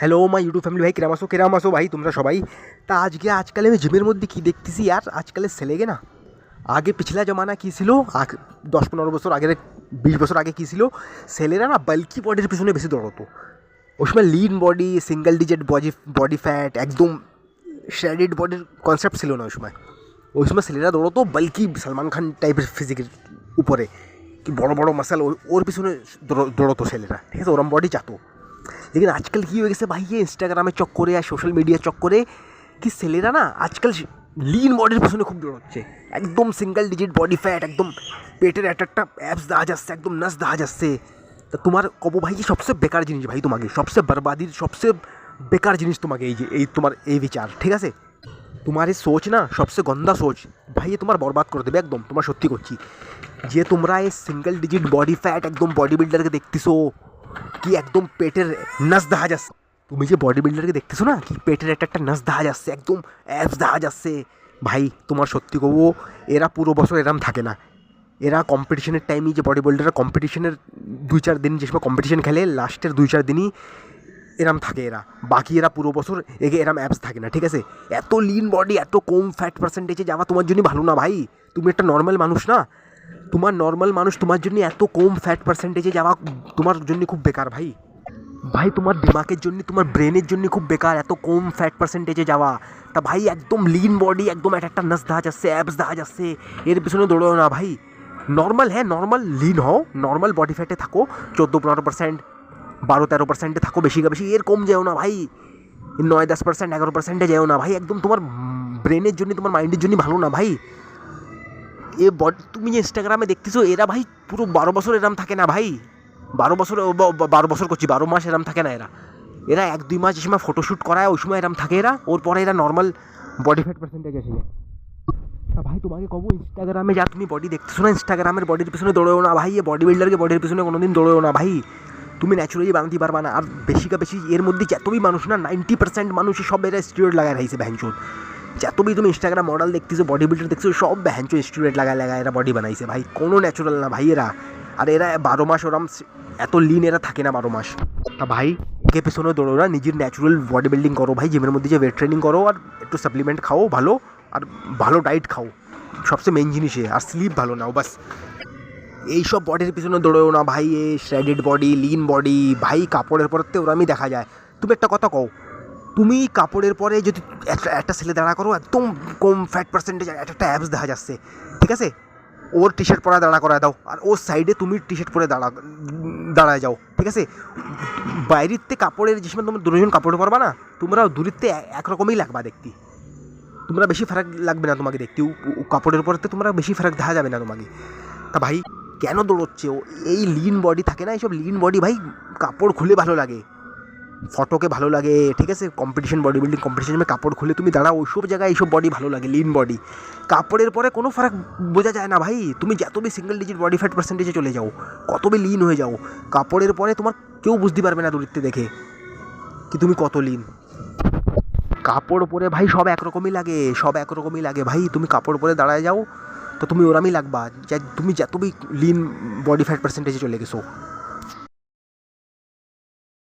Hello my YouTube family ভাই, কেরাম আসো ভাই তোমরা সবাই। তা আজকাল আমি জিমের মধ্যে কী দেখতেছি আর আজকালের ছেলেগে না, আগে পিছলা জমানা কী ছিল, 10-15 বছর আগের, 20 বছর আগে কী ছিল, ছেলেরা না বাল্কি বডির পিছনে বেশি দৌড়তো। ওই সময় lean body, single digit body fat, একদম শ্রেডেড বডির কনসেপ্ট ছিল না ওই সময় ছেলেরা দৌড়তো বাল্কি সলমান খান টাইপের ফিজিকের উপরে, কি বড় বড় মাসাল, ওর পিছনে দৌড়তো ছেলেরা, ঠিক আছে, ওরম বডি চাতো। लेकिन आजकल কী হয়ে গেছে ভাই, ইনস্টাগ্রামের চক্করে আর সোশ্যাল মিডিয়ার চক্করে কি ছেলেরা না আজকাল লিন বডির পিছনে খুব দৌড়চ্ছে। একদম সিঙ্গেল ডিজিট বডি ফ্যাট, একদম পেটের একটা অ্যাপস দেখা যাচ্ছে, একদম নাচ দেখা যাচ্ছে। তা তোমার কব ভাই যে সবচেয়ে বেকার জিনিস ভাই, তোমাকে সবচেয়ে বরবাদির সবচেয়ে বেকার জিনিস তোমাকে এই তোমার এই বিচার, ঠিক আছে, তোমার এই সোচ না সবচেয়ে গন্দা সোচ ভাই, তোমার বরবাদ করে দেবে একদম। তোমার সত্যি করছি যে তোমরা এই সিঙ্গেল ডিজিট বডি ফ্যাট একদম বডি বিল্ডারকে দেখতেছো কি একদম পেটের নাচ দেখা যাচ্ছে, তুমি যে বডি বিল্ডারকে দেখতেছো না কি পেটের একটা নাচ দেখা যাচ্ছে, একদম অ্যাপস দেখা যাচ্ছে ভাই, তোমার সত্যি কবো এরা পুরো বছর এরম থাকে না। এরা কম্পিটিশনের টাইমই, যে বডি বিল্ডাররা কম্পিটিশনের 2-4 দিন যে সময় কম্পিটিশন খেলে লাস্টের 2-4 দিনই এরম থাকে এরা, বাকি এরা পুরো বছর এরম অ্যাপস থাকে না, ঠিক আছে। এত লিন বডি, এত কম ফ্যাট পার্সেন্টেজে যাওয়া তোমার জন্য ভালো না ভাই। তুমি একটা নর্মাল মানুষ না, তোমার জন্য এত কম ফ্যাট পার্সেন্টেজে যাওয়া তোমার জন্য খুব বেকার ভাই। তোমার দিমাগের জন্য, তোমার ব্রেনের জন্য খুব বেকার এত কম ফ্যাট পার্সেন্টেজে যাওয়া। তা ভাই একদম লিন বডি, একদম একটা নাচ দেখা যাচ্ছে, অ্যাপস দেখা যাচ্ছে, এর পিছনে দৌড়ো না ভাই। নর্মাল, হ্যাঁ নর্মাল লিন হও, নর্মাল বডি ফ্যাটে থাকো, 14-15%, 12-13%-এ থাকো, বেশি এর কম যেও না ভাই, 9-10%, 11%-এ যেও না ভাই। একদম তোমার ব্রেনের জন্য, তোমার মাইন্ডের জন্য ভালো না ভাই। তুমি যে ইনস্টাগ্রামে দেখতেছো এরা ভাই পুরো 12 বছর এরম থাকে না ভাই, 12 বছর করছি, 12 মাস এরম থাকে না এরা 1-2 মাস যে সময় ফটোশ্যুট করায় ওই সময় এরম থাকে এরা, ওর পরে এরা নর্মাল বডি ফ্যাট পার্সেন্টেজ আসে যায়। তা ভাই তোমাকে কব, ইনস্টাগ্রামে যা তুমি বডি দেখতেছো না, ইনস্টাগ্রামের বডির পিছনে দৌড়েও না ভাই, বডি বিল্ডারকে বডির পিছনে কোনোদিন দৌড়েও না ভাই, তুমি ন্যাচুরালি বানাতে পারবা না। আর বেশি এর মধ্যে যতই মানুষ না, 90% মানুষই সব এরা স্টিরয়েড লাগায় রাখছে ভ্যানচোদ। যতবি তুমি ইনস্টাগ্রাম মডেল দেখতেছো, বডি বিল্ডার দেখছো, সব ভ্যানচো স্টিরয়েড লাগায় এরা বডি বানাইছে ভাই, কোনো ন্যাচুরাল না ভাই এরা। আর এরা 12 মাস ওরম এত লিন এরা থাকে না 12 মাস। তা ভাই একে পেছনে দৌড়ো না, নিজের ন্যাচুরাল বডি বিল্ডিং করো ভাই, জিমের মধ্যে যে ওয়েট ট্রেনিং করো, আর একটু সাপ্লিমেন্ট খাও ভালো, আর ভালো ডায়েট খাও, সবচেয়ে মেন জিনিসে, আর স্লিপ ভালো নাও বাস। এইসব বডির পিছনে দৌড়েও না ভাই, এ শ্রেডেড বডি, লিন বডি ভাই, কাপড়ের পরতে ওরামই দেখা যায়। তুমি একটা কথা কও, তুমি কাপড়ের পরে যদি একটা ছেলে দাঁড়া করো, একদম কম ফ্যাট পার্সেন্টেজ একটা অ্যাপস দেখা যাচ্ছে, ঠিক আছে, ওর টি শার্ট পরা দাঁড়া করায় দাও, আর ওর সাইডে তুমি টি শার্ট পরে দাঁড়ায় যাও, ঠিক আছে। বাইরেতে কাপড়ের যে সময় তোমরা দুজন কাপড় পরবা না, তোমরা দূরিতে একরকমই লাগবা দেখতে, তোমরা বেশি ফারাক লাগবে না তোমাকে দেখতে, কাপড়ের পরতে তোমরা বেশি ফারাক দেখা যাবে না তোমাকে। তা ভাই কেন দৌড়চ্ছে ও, এই লিন বডি থাকে না, এইসব লিন বডি ভাই কাপড় খুলে ভালো লাগে, ফটোকে ভালো লাগে, ঠিক আছে, কম্পিটিশন, বডি বিল্ডিং কম্পিটিশনে কাপড় খুলে তুমি দাঁড়াও, ওইসব জায়গায় এইসব বডি ভালো লাগে, লিন বডি। কাপড়ের পরে কোনো ফারাক বোঝা যায় না ভাই, তুমি যতবি সিঙ্গেল ডিজিট বডি ফ্যাট পার্সেন্টেজে চলে যাও, কতবি লিন হয়ে যাও, কাপড়ের পরে তোমার কেউ বুঝতে পারবে না দূরত্বে দেখে কি তুমি কত লিন। কাপড় পরে ভাই সব একরকমই লাগে ভাই, তুমি কাপড় পরে দাঁড়ায় যাও তো তুমি ওরামই লাগবা, তুমি যতবি লিন বডি ফ্যাট পার্সেন্টেজে চলে গেছো।